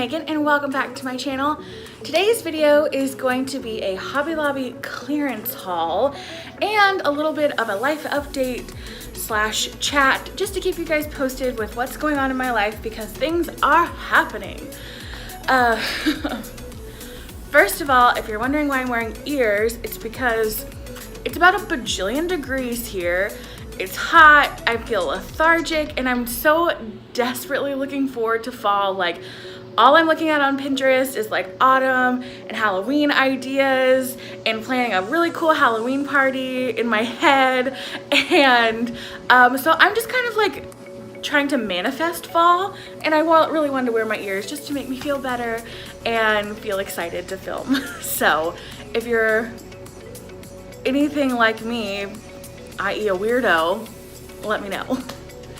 Megan and welcome back to my channel. Today's video is going to be a Hobby Lobby clearance haul and a little bit of a life update slash chat just to keep you guys posted with what's going on in my life because things are happening. First of all, if you're wondering why I'm wearing ears, it's because it's about a bajillion degrees here. It's hot, I feel lethargic, and I'm so desperately looking forward to fall. Like, all I'm looking at on Pinterest is like autumn and Halloween ideas and planning a really cool Halloween party in my head. And so I'm just kind of like trying to manifest fall, and I really wanted to wear my ears just to make me feel better and feel excited to film. So if you're anything like me, i.e. a weirdo, let me know.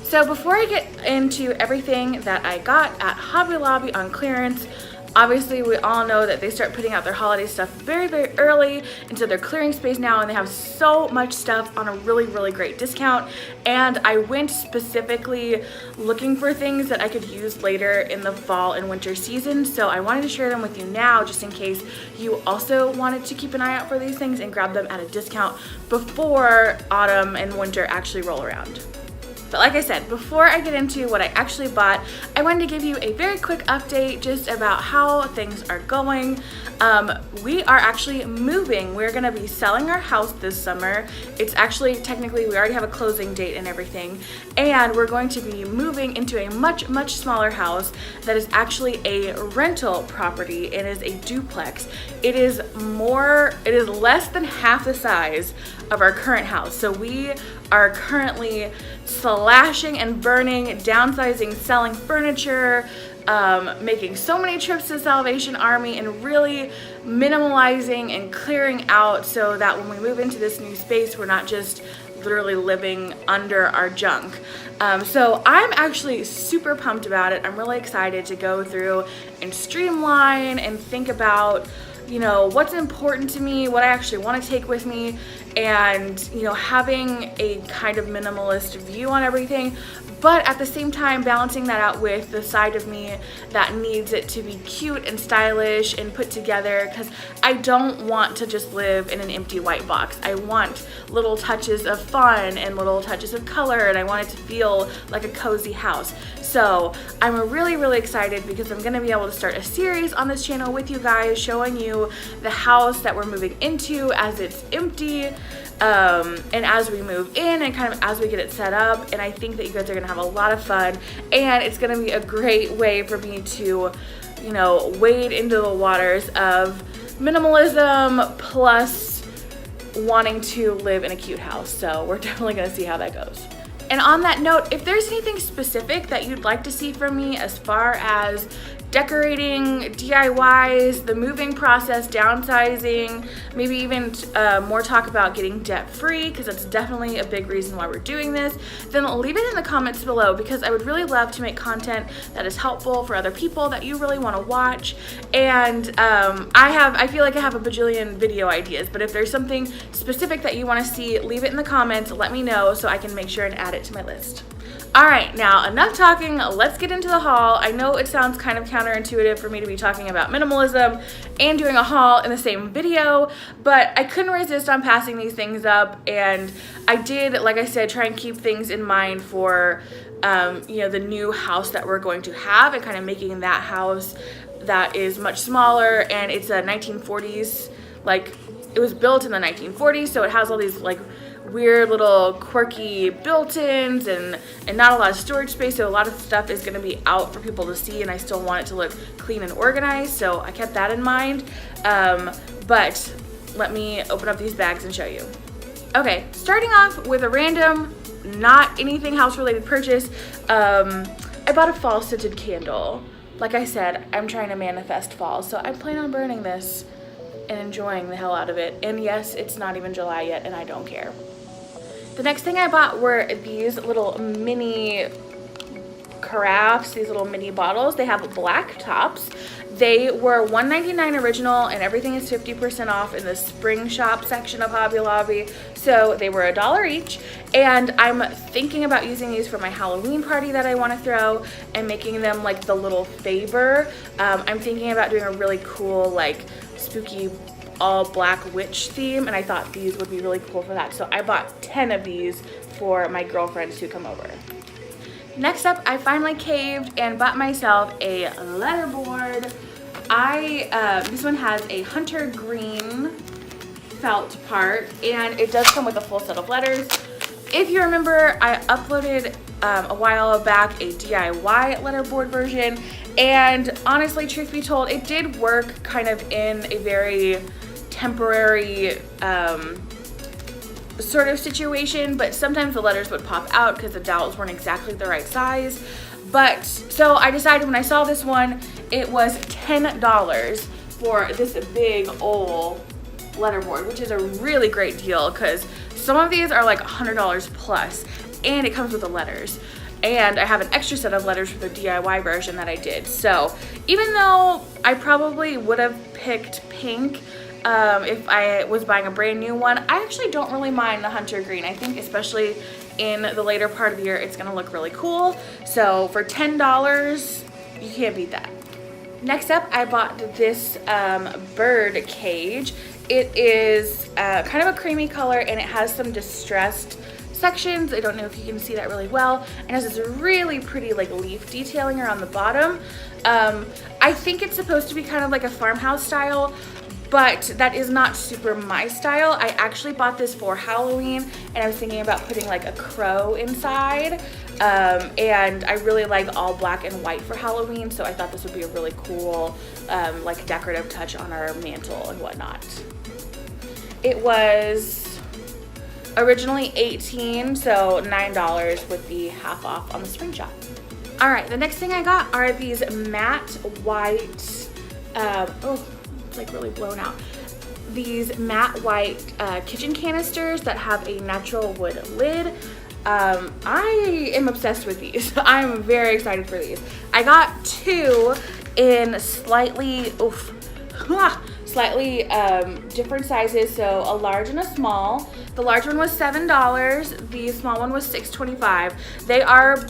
So before I get into everything that I got at Hobby Lobby on clearance, obviously we all know that they start putting out their holiday stuff very, very early, and so they're clearing space now and they have so much stuff on a really, really great discount. And I went specifically looking for things that I could use later in the fall and winter season, so I wanted to share them with you now just in case you also wanted to keep an eye out for these things and grab them at a discount before autumn and winter actually roll around. But like I said, before I get into what I actually bought, I wanted to give you a very quick update just about how things are going. We are actually moving. We're gonna be selling our house this summer. It's actually, technically, we already have a closing date and everything. And we're going to be moving into a much, much smaller house that is actually a rental property. It is a duplex. It is less than half the size of our current house. So we are currently slashing and burning, downsizing, selling furniture, making so many trips to Salvation Army, and really minimalizing and clearing out so that when we move into this new space, we're not just literally living under our junk. So I'm actually super pumped about it. I'm really excited to go through and streamline and think about, you know, what's important to me, what I actually want to take with me, and, you know, having a kind of minimalist view on everything, but at the same time balancing that out with the side of me that needs it to be cute and stylish and put together, because I don't want to just live in an empty white box. I want little touches of fun and little touches of color, and I want it to feel like a cozy house. So I'm really, really excited because I'm gonna be able to start a series on this channel with you guys, showing you the house that we're moving into as it's empty, and as we move in and kind of as we get it set up. And I think that you guys are gonna have a lot of fun, and it's gonna be a great way for me to, you know, wade into the waters of minimalism plus wanting to live in a cute house. So we're definitely gonna see how that goes. And on that note, if there's anything specific that you'd like to see from me as far as decorating, DIYs, the moving process, downsizing, maybe even more talk about getting debt free, because that's definitely a big reason why we're doing this, then leave it in the comments below, because I would really love to make content that is helpful for other people that you really want to watch. And I feel like I have a bajillion video ideas, but if there's something specific that you want to see, leave it in the comments, let me know so I can make sure and add it to my list. All right, now enough talking, let's get into the haul. I know it sounds kind of counterintuitive for me to be talking about minimalism and doing a haul in the same video, but I couldn't resist on passing these things up, and I did, like I said, try and keep things in mind for you know, the new house that we're going to have, and kind of making that house that is much smaller, and it's a 1940s, like, it was built in the 1940s, so it has all these like weird little quirky built-ins and not a lot of storage space, so a lot of stuff is going to be out for people to see, and I still want it to look clean and organized, so I kept that in mind. But let me open up these bags and show you. Okay, starting off with a random, not anything house related purchase. I bought a fall scented candle. Like I said, I'm trying to manifest fall, so I plan on burning this and enjoying the hell out of it. And yes, it's not even July yet, and I don't care. The next thing I bought were these little mini carafes, these little mini bottles. They have black tops, They were $1.99 original, and everything is 50% off in the spring shop section of Hobby Lobby. So they were $1 each, and I'm thinking about using these for my Halloween party that I want to throw and making them like the little Faber. I'm thinking about doing a really cool like spooky all black witch theme, and I thought these would be really cool for that. So I bought 10 of these for my girlfriends who come over. Next up, I finally caved and bought myself a letterboard. This one has a hunter green felt part, and it does come with a full set of letters. If you remember, I uploaded a while back a DIY letterboard version, and honestly, truth be told, it did work kind of in a very temporary sort of situation, but sometimes the letters would pop out because the dowels weren't exactly the right size. But so I decided when I saw this one, it was $10 for this big old letterboard, which is a really great deal because some of these are like $100 plus, and it comes with the letters. And I have an extra set of letters for the DIY version that I did. So even though I probably would have picked pink if I was buying a brand new one, I actually don't really mind the hunter green. I think especially in the later part of the year, it's gonna look really cool. So for $10, you can't beat that. Next up, I bought this bird cage. It is kind of a creamy color, and it has some distressed sections. I don't know if you can see that really well. And it has this really pretty like leaf detailing around the bottom. I think it's supposed to be kind of like a farmhouse style, but that is not super my style. I actually bought this for Halloween, and I was thinking about putting like a crow inside. And I really like all black and white for Halloween, so I thought this would be a really cool like decorative touch on our mantle and whatnot. It was originally $18, so $9 with the half off on the spring shop. All right, the next thing I got are these matte white, oh, it's like really blown out. These matte white kitchen canisters that have a natural wood lid. I am obsessed with these. I'm very excited for these. I got two in slightly different sizes, so a large and a small. The large one was $7. The small one was $6.25. They are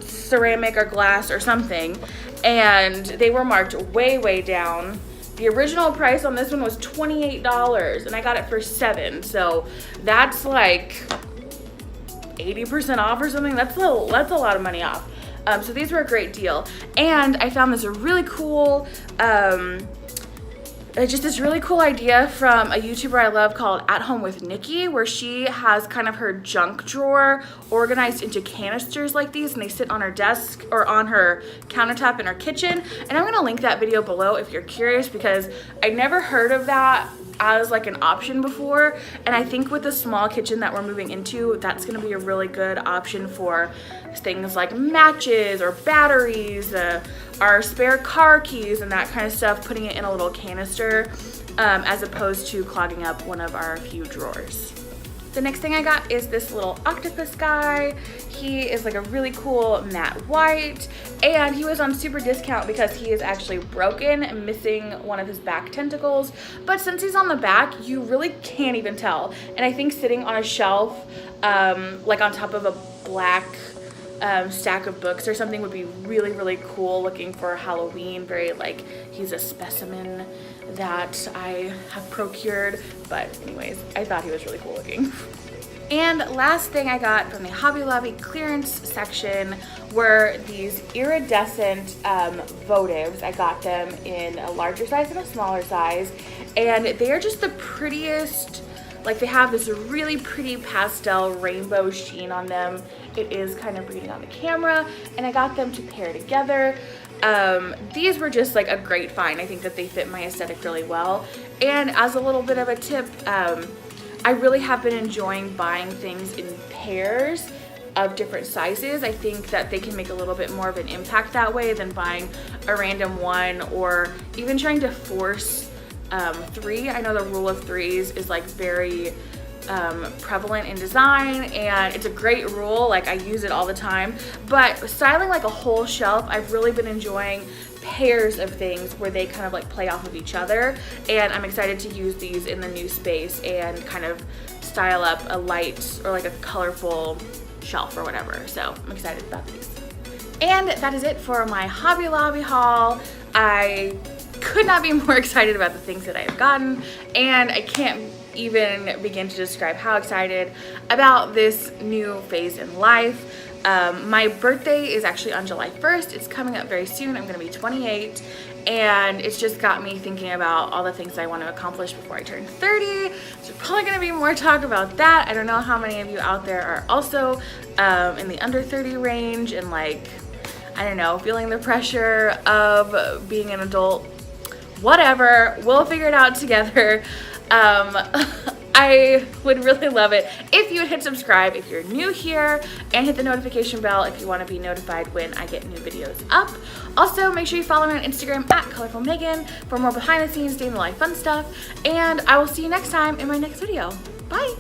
ceramic or glass or something, and they were marked way down. The original price on this one was $28, and I got it for $7. So that's like 80% off or something. That's a lot of money off. So these were a great deal. And I found this really cool, just this really cool idea from a YouTuber I love called At Home with Nikki, where she has kind of her junk drawer organized into canisters like these, and they sit on her desk or on her countertop in her kitchen. And I'm gonna link that video below if you're curious, because I never heard of that as like an option before, and I think with the small kitchen that we're moving into, that's gonna be a really good option for things like matches or batteries, our spare car keys and that kind of stuff, putting it in a little canister as opposed to clogging up one of our few drawers. The next thing I got is this little octopus guy. He is like a really cool matte white, and he was on super discount because he is actually broken and missing one of his back tentacles. But since he's on the back, you really can't even tell. And I think sitting on a shelf, like on top of a black stack of books or something would be really cool looking for Halloween. Very like, he's a specimen that I have procured, but anyways, I thought he was really cool looking. And last thing I got from the Hobby Lobby clearance section were these iridescent votives. I got them in a larger size and a smaller size, and they are just the prettiest. Like, they have this really pretty pastel rainbow sheen on them. It is kind of reading on the camera, and I got them to pair together. These were just like a great find. I think that they fit my aesthetic really well. And as a little bit of a tip, I really have been enjoying buying things in pairs of different sizes. I think that they can make a little bit more of an impact that way than buying a random one, or even trying to force three. I know the rule of threes is like very prevalent in design, and it's a great rule. Like, I use it all the time, but styling like a whole shelf, I've really been enjoying pairs of things where they kind of like play off of each other, and I'm excited to use these in the new space and kind of style up a light or like a colorful shelf or whatever. So I'm excited about these. And that is it for my Hobby Lobby haul. I could not be more excited about the things that I have gotten, and I can't even begin to describe how excited about this new phase in life. My birthday is actually on July 1st. It's coming up very soon. I'm gonna be 28, and it's just got me thinking about all the things I want to accomplish before I turn 30. So probably gonna be more talk about that. I don't know how many of you out there are also in the under 30 range and like, I don't know, feeling the pressure of being an adult. Whatever, we'll figure it out together. I would really love it if you would hit subscribe if you're new here, and hit the notification bell if you want to be notified when I get new videos up. Also, make sure you follow me on Instagram at Colorful Megan for more behind the scenes, day in the life fun stuff, and I will see you next time in my next video. Bye!